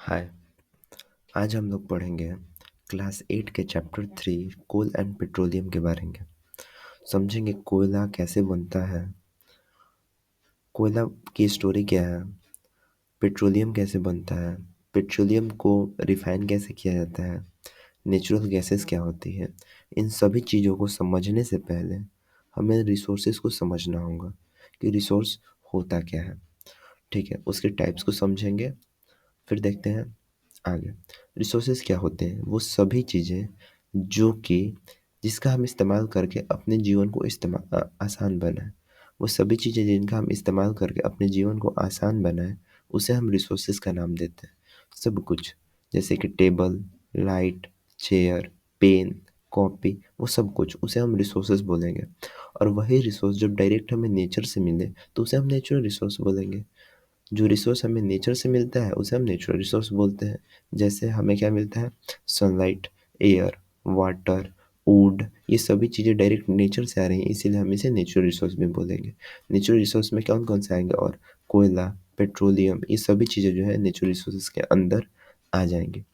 हाय। आज हम लोग पढ़ेंगे क्लास 8 के चैप्टर 3 कोल एंड पेट्रोलियम के बारे में। समझेंगे कोयला कैसे बनता है, कोयला की स्टोरी क्या है, पेट्रोलियम कैसे बनता है, पेट्रोलियम को रिफाइन कैसे किया जाता है, नेचुरल गैसेस क्या होती है। इन सभी चीज़ों को समझने से पहले हमें रिसोर्सेज को समझना होगा कि रिसोर्स होता क्या है। ठीक है, उसके टाइप्स को समझेंगे, फिर देखते हैं आगे। रिसोर्सेज क्या होते हैं? वो सभी चीज़ें जो कि जिसका हम इस्तेमाल करके अपने जीवन को आसान बनाएं। वो सभी चीज़ें जिनका हम इस्तेमाल करके अपने जीवन को आसान बनाएं, उसे हम रिसोर्सेज का नाम देते हैं। सब कुछ जैसे कि table, light, chair, pen, copy, वो सब कुछ उसे हम रिसोर्सेज बोलेंगे। और वही रिसोर्स जब डायरेक्ट हमें नेचर से मिले तो उसे हम नेचुरल रिसोर्स बोलेंगे। जो रिसोर्स हमें नेचर से मिलता है उसे हम नेचुरल रिसोर्स बोलते हैं। जैसे हमें क्या मिलता है? सनलाइट, एयर, वाटर, वुड, ये सभी चीज़ें डायरेक्ट नेचर से आ रही हैं, इसीलिए हम इसे नेचुरल रिसोर्स भी बोलेंगे। नेचुरल रिसोर्स में कौन कौन से आएंगे? और कोयला, पेट्रोलियम, ये सभी चीज़ें जो है नेचुरल रिसोर्सेज के अंदर आ जाएंगी।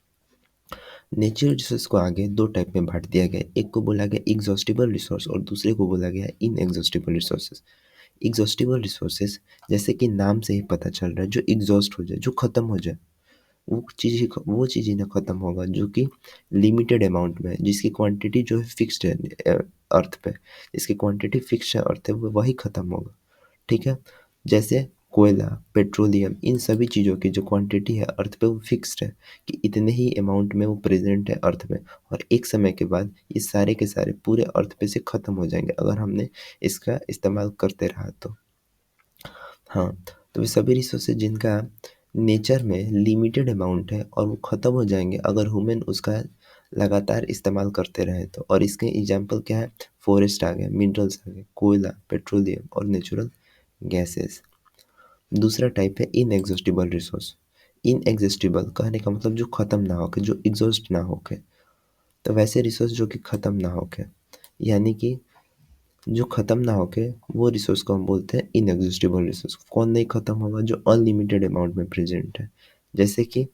नेचुरल रिसोर्स को आगे दो टाइप में बांट दिया गया। एक को बोला गया एग्जॉस्टिबल रिसोर्स और दूसरे को बोला गया इनएग्जॉस्टिबल रिसोर्सेज। एग्जॉस्टिबल रिसोर्सेज, जैसे कि नाम से ही पता चल रहा है, जो एग्जॉस्ट हो जाए, जो खत्म हो जाए, वो चीज़ ही ना खत्म होगा जो कि लिमिटेड अमाउंट में है, जिसकी क्वांटिटी जो है फिक्स्ड है अर्थ पे। जिसकी क्वांटिटी फिक्स है अर्थ पे, वो वही खत्म होगा। ठीक है, जैसे कोयला, पेट्रोलियम, इन सभी चीज़ों की जो क्वांटिटी है अर्थ पे वो फिक्स्ड है कि इतने ही अमाउंट में वो प्रेजेंट है अर्थ में, और एक समय के बाद ये सारे के सारे पूरे अर्थ पे से ख़त्म हो जाएंगे अगर हमने इसका इस्तेमाल करते रहा तो। हाँ, तो वे सभी रिसोर्सेज जिनका नेचर में लिमिटेड अमाउंट है और वो ख़त्म हो जाएंगे अगर ह्यूमन उसका लगातार इस्तेमाल करते रहे तो। और इसके एग्जाम्पल क्या है? फॉरेस्ट आ गया, मिनरल्स आ गए, कोयला, पेट्रोलियम और नेचुरल गैसेस। दूसरा टाइप है इनएग्जॉस्टिबल रिसोर्स। इनएग्जॉस्टिबल कहने का मतलब जो ख़त्म ना होके, जो एग्जॉस्ट ना होके। तो वैसे रिसोर्स जो कि ख़त्म ना होके, यानी कि जो ख़त्म ना होके, वो रिसोर्स को हम बोलते हैं इनएग्जॉस्टिबल रिसोर्स। कौन नहीं ख़त्म होगा? जो अनलिमिटेड अमाउंट में प्रेजेंट है, जैसे कि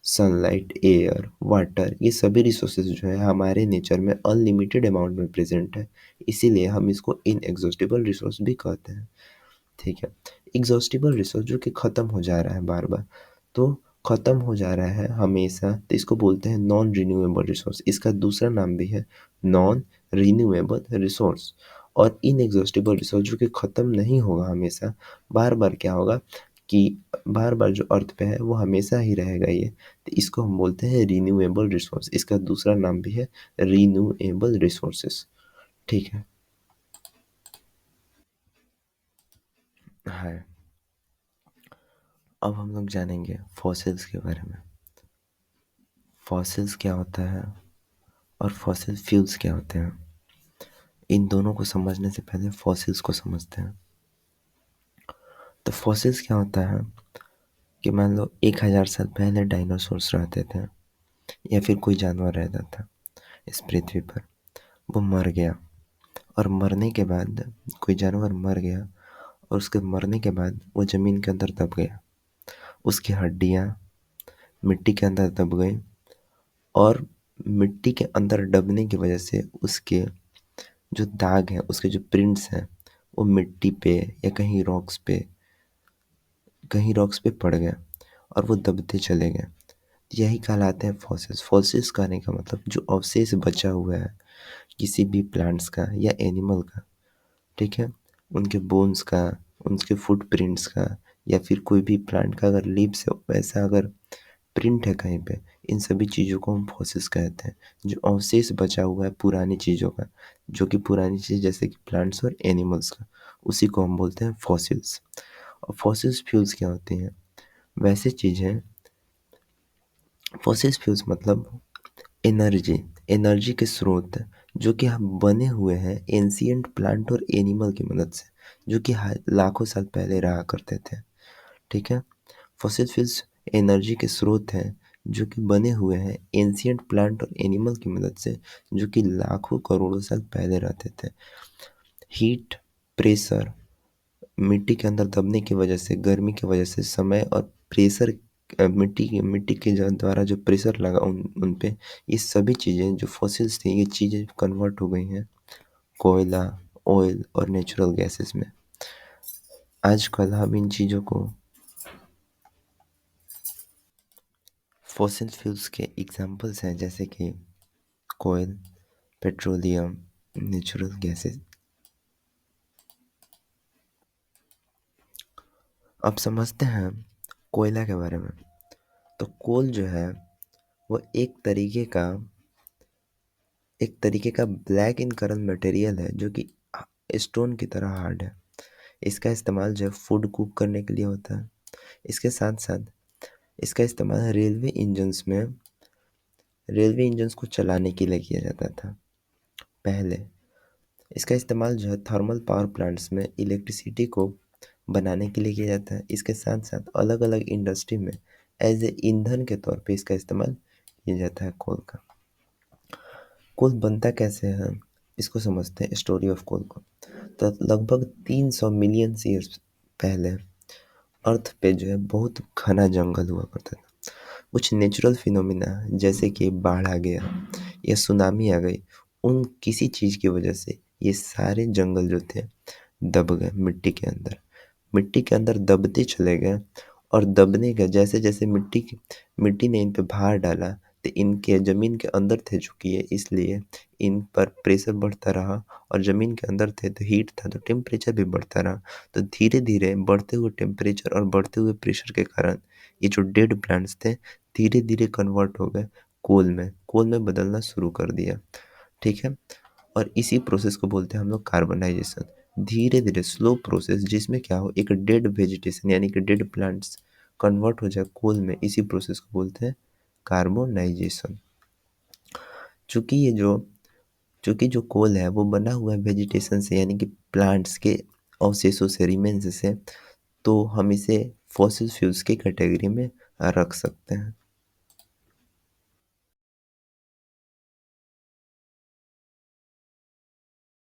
सनलाइट, एयर, वाटर, ये सभी रिसोर्सेज जो है हमारे नेचर में अनलिमिटेड अमाउंट में प्रेजेंट है, इसीलिए हम इसको इनएग्जॉस्टिबल रिसोर्स भी कहते हैं। ठीक है, एग्जॉस्टिबल रिसोर्स जो कि ख़त्म हो जा रहा है बार बार, तो ख़त्म हो जा रहा है हमेशा, तो इसको बोलते हैं नॉन रिन्यूएबल रिसोर्स। इसका दूसरा नाम भी है नॉन रिन्यूएबल रिसोर्स। और इनएग्जॉस्टिबल रिसोर्स जो कि ख़त्म नहीं होगा हमेशा, बार बार क्या होगा कि बार बार जो अर्थ पे है वो हमेशा ही रहेगा ये, तो इसको हम बोलते हैं रिन्यूएबल रिसोर्स। इसका दूसरा नाम भी है रिन्यूएबल रिसोर्सेस। ठीक है, हाँ। अब हम लोग जानेंगे फॉसिल्स के बारे में। फॉसिल्स क्या होता है और फॉसिल फ्यूल्स क्या होते हैं। इन दोनों को समझने से पहले फॉसिल्स को समझते हैं। तो फॉसिल्स क्या होता है कि मान लो 1000 साल पहले डायनासोर्स रहते थे, या फिर कोई जानवर रहता था इस पृथ्वी पर। वो मर गया, और मरने के बाद कोई जानवर मर गया, और उसके मरने के बाद वो ज़मीन के अंदर दब गया। उसकी हड्डियाँ मिट्टी के अंदर दब गई, और मिट्टी के अंदर दबने की वजह से उसके जो दाग हैं, उसके जो प्रिंट्स हैं, वो मिट्टी पे या कहीं रॉक्स पे पड़ गए, और वो दबते चले गए। यही कहलाते हैं फॉसिल्स। फॉसिल्स कहने का मतलब जो अवशेष बचा हुआ है किसी भी प्लांट्स का या एनिमल का, ठीक है, उनके बोन्स का, उनके फुटप्रिंट्स का, या फिर कोई भी प्लांट का अगर लीव्स है वैसा अगर प्रिंट है कहीं पे, इन सभी चीज़ों को हम फॉसिल्स कहते हैं। जो अवशेष बचा हुआ है पुरानी चीज़ों का, जो कि पुरानी चीज़ जैसे कि प्लांट्स और एनिमल्स का, उसी को हम बोलते हैं फॉसिल्स। और फॉसिल्स फ्यूल्स क्या होती हैं? वैसे चीज़ें, फॉसिल्स फ्यूल्स मतलब एनर्जी, एनर्जी के स्रोत जो कि हम बने हुए हैं एंशियंट प्लांट और एनिमल की मदद से, जो कि लाखों साल पहले रहा करते थे। ठीक है, फॉसिल फ्यूल्स एनर्जी के स्रोत हैं जो कि बने हुए हैं एंशियंट प्लांट और एनिमल की मदद से, जो कि लाखों करोड़ों साल पहले रहते थे। हीट, प्रेशर, मिट्टी के अंदर दबने की वजह से, गर्मी की वजह से, समय और प्रेशर मिट्टी के द्वारा जो प्रेशर लगा उन पे, ये सभी चीज़ें जो फॉसिल्स थी, ये चीज़ें कन्वर्ट हो गई हैं कोयला, ऑयल और नेचुरल गैसेस में। आजकल हम इन चीज़ों को फॉसिल फ्यूल्स के एग्जांपल्स हैं, जैसे कि कोयल, पेट्रोलियम, नेचुरल गैसेस। अब समझते हैं कोयला के बारे में। तो कोल जो है वो एक तरीके का ब्लैक इन कलर मटेरियल है जो कि स्टोन की तरह हार्ड है। इसका इस्तेमाल जो है फूड कुक करने के लिए होता है। इसके साथ साथ इसका इस्तेमाल रेलवे इंजन्स को चलाने के लिए किया जाता था पहले। इसका इस्तेमाल जो है थर्मल पावर प्लांट्स में इलेक्ट्रिसिटी को बनाने के लिए किया जाता है। इसके साथ साथ अलग अलग इंडस्ट्री में एज ए ईंधन के तौर पे इसका इस्तेमाल किया जाता है कोल का। कोल बनता कैसे है, इसको समझते हैं, स्टोरी ऑफ कोल को। तो लगभग 300 मिलियन ईयर्स पहले अर्थ पे जो है बहुत घना जंगल हुआ करता था। कुछ नेचुरल फिनोमिना जैसे कि बाढ़ आ गया या सुनामी आ गई, उन किसी चीज़ की वजह से ये सारे जंगल जो थे दब गए मिट्टी के अंदर दबते चले गए। और दबने का जैसे जैसे मिट्टी ने इन पे भार डाला, तो इनके ज़मीन के अंदर थे चूँकि ये, इसलिए इन पर प्रेशर बढ़ता रहा। और ज़मीन के अंदर थे तो हीट था, तो टेम्परेचर भी बढ़ता रहा। तो धीरे धीरे बढ़ते हुए टेम्परेचर और बढ़ते हुए प्रेशर के कारण ये जो डेड प्लांट्स थे धीरे धीरे कन्वर्ट हो गए कोल में बदलना शुरू कर दिया। ठीक है। और इसी प्रोसेस को बोलते हैं हम लोग कार्बनाइजेशन। धीरे धीरे स्लो प्रोसेस, जिसमें क्या हो, एक डेड वेजिटेशन यानी कि डेड प्लांट्स कन्वर्ट हो जाए कोल में, इसी प्रोसेस को बोलते हैं कार्बोनाइजेशन। चूंकि जो कोल है वो बना हुआ है वेजिटेशन से, यानी कि प्लांट्स के अवशेषों से, रिमेन्स से, तो हम इसे फॉसिल फ्यूल्स की कैटेगरी में रख सकते हैं।